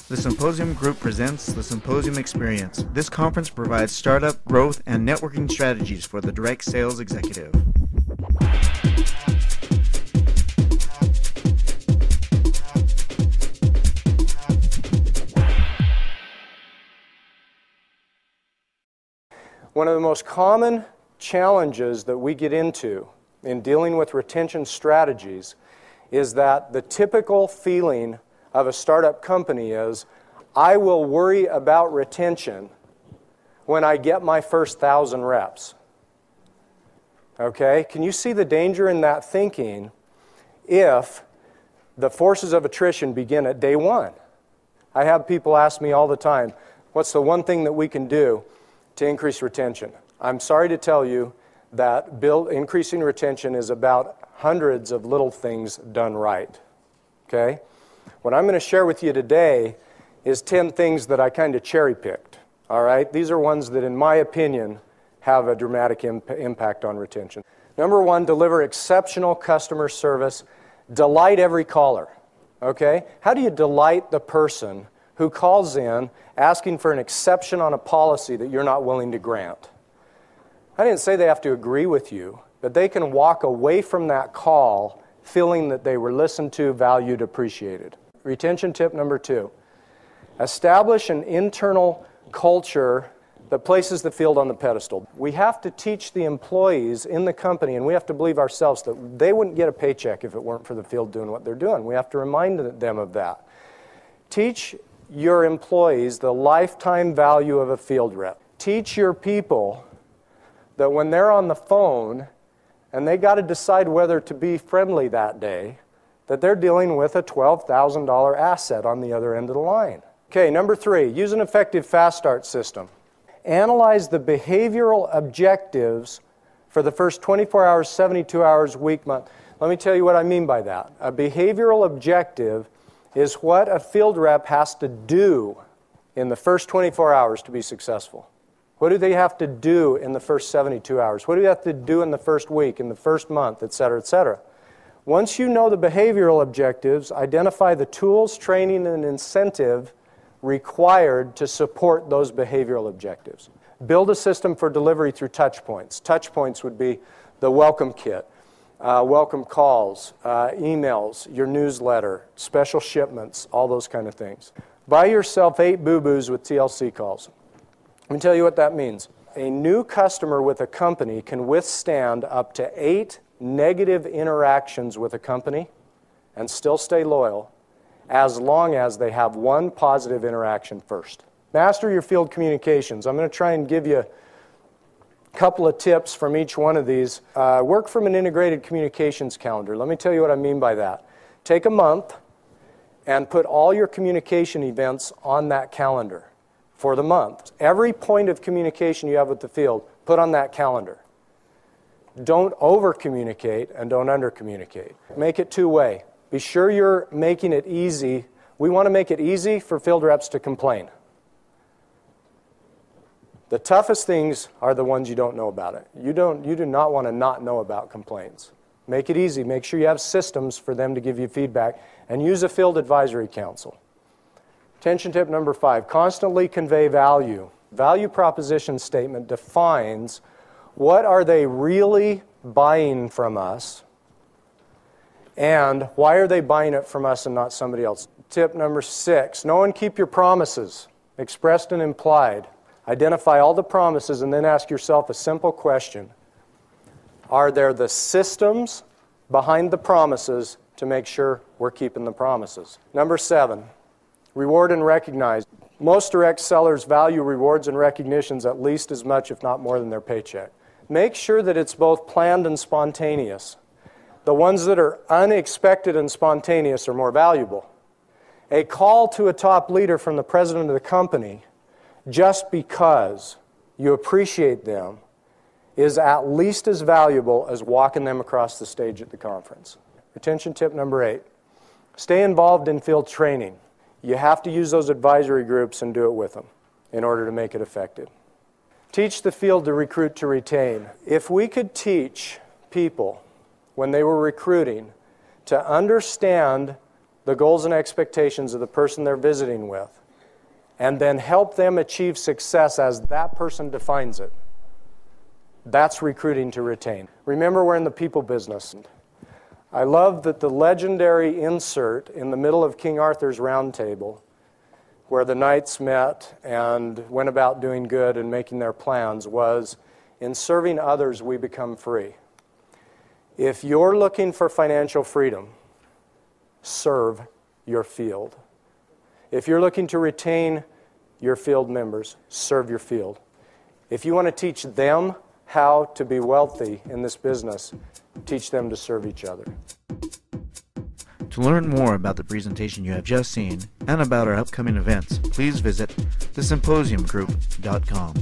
The Symposium Group presents the Symposium Experience. This conference provides startup, growth, and networking strategies for the direct sales executive. One of the most common challenges that we get into in dealing with retention strategies is that the typical feeling of a startup company is, I will worry about retention when I get my first 1,000 reps. Okay? Can you see the danger in that thinking if the forces of attrition begin at day one? I have people ask me all the time, what's the one thing that we can do to increase retention? I'm sorry to tell you that increasing retention is about hundreds of little things done right. Okay? What I'm going to share with you today is 10 things that I kind of cherry-picked. All right? These are ones that, in my opinion, have a dramatic impact on retention. Number one, deliver exceptional customer service. Delight every caller. Okay? How do you delight the person who calls in asking for an exception on a policy that you're not willing to grant? I didn't say they have to agree with you, but they can walk away from that call feeling that they were listened to, valued, appreciated. Retention tip number 2. Establish an internal culture that places the field on the pedestal. We have to teach the employees in the company, and we have to believe ourselves that they wouldn't get a paycheck if it weren't for the field doing what they're doing. We have to remind them of that. Teach your employees the lifetime value of a field rep. Teach your people that when they're on the phone and they got to decide whether to be friendly that day, that they're dealing with a $12,000 asset on the other end of the line. Okay, number 3, use an effective fast start system. Analyze the behavioral objectives for the first 24 hours, 72 hours, week, month. Let me tell you what I mean by that. A behavioral objective is what a field rep has to do in the first 24 hours to be successful. What do they have to do in the first 72 hours? What do they have to do in the first week, in the first month, et cetera, et cetera? Once you know the behavioral objectives, identify the tools, training, and incentive required to support those behavioral objectives. Build a system for delivery through touch points. Touch points would be the welcome kit, welcome calls, emails, your newsletter, special shipments, all those kind of things. Buy yourself 8 boo-boos with TLC calls. Let me tell you what that means. A new customer with a company can withstand up to 8 negative interactions with a company and still stay loyal as long as they have 1 positive interaction first. Master your field communications. I'm going to try and give you a couple of tips from each one of these. Work from an integrated communications calendar. Let me tell you what I mean by that. Take a month and put all your communication events on that calendar for the month. Every point of communication you have with the field, put on that calendar. Don't over-communicate and don't under-communicate. Make it two-way. Be sure you're making it easy. We want to make it easy for field reps to complain. The toughest things are the ones you don't know about it. You do not want to not know about complaints. Make it easy. Make sure you have systems for them to give you feedback, and use a field advisory council. Retention tip number 5, constantly convey value. Value proposition statement defines what are they really buying from us and why are they buying it from us and not somebody else. Tip number 6, know and keep your promises, expressed and implied. Identify all the promises and then ask yourself a simple question. Are there the systems behind the promises to make sure we're keeping the promises? Number 7, reward and recognize. Most direct sellers value rewards and recognitions at least as much, if not more, than their paycheck. Make sure that it's both planned and spontaneous. The ones that are unexpected and spontaneous are more valuable. A call to a top leader from the president of the company just because you appreciate them is at least as valuable as walking them across the stage at the conference. Retention tip number 8, stay involved in field training. You have to use those advisory groups and do it with them in order to make it effective. Teach the field to recruit to retain. If we could teach people when they were recruiting to understand the goals and expectations of the person they're visiting with, and then help them achieve success as that person defines it. That's recruiting to retain. Remember, we're in the people business. I love that the legendary insert in the middle of King Arthur's Round Table, where the knights met and went about doing good and making their plans, was, in serving others, we become free. If you're looking for financial freedom, serve your field. If you're looking to retain your field members, serve your field. If you want to teach them how to be wealthy in this business, teach them to serve each other. To learn more about the presentation you have just seen and about our upcoming events, please visit thesymposiumgroup.com.